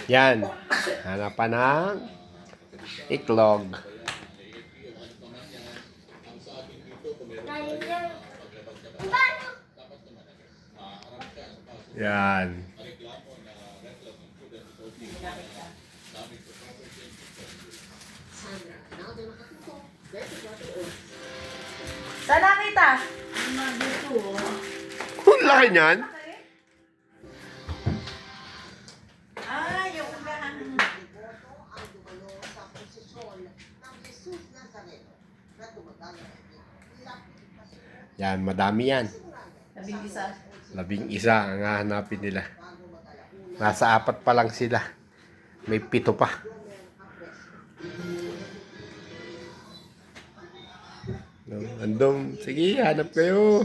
Yan. Hanapan ng iklog. Yan. Saan nakita? Kung laki niyan. Ah, yung unahan. Yan, madami yan. Labing isa. 11 ang hahanapin nila. Nasa 4 pa lang sila. May 7 pa. Andong, sige, hanap kayo.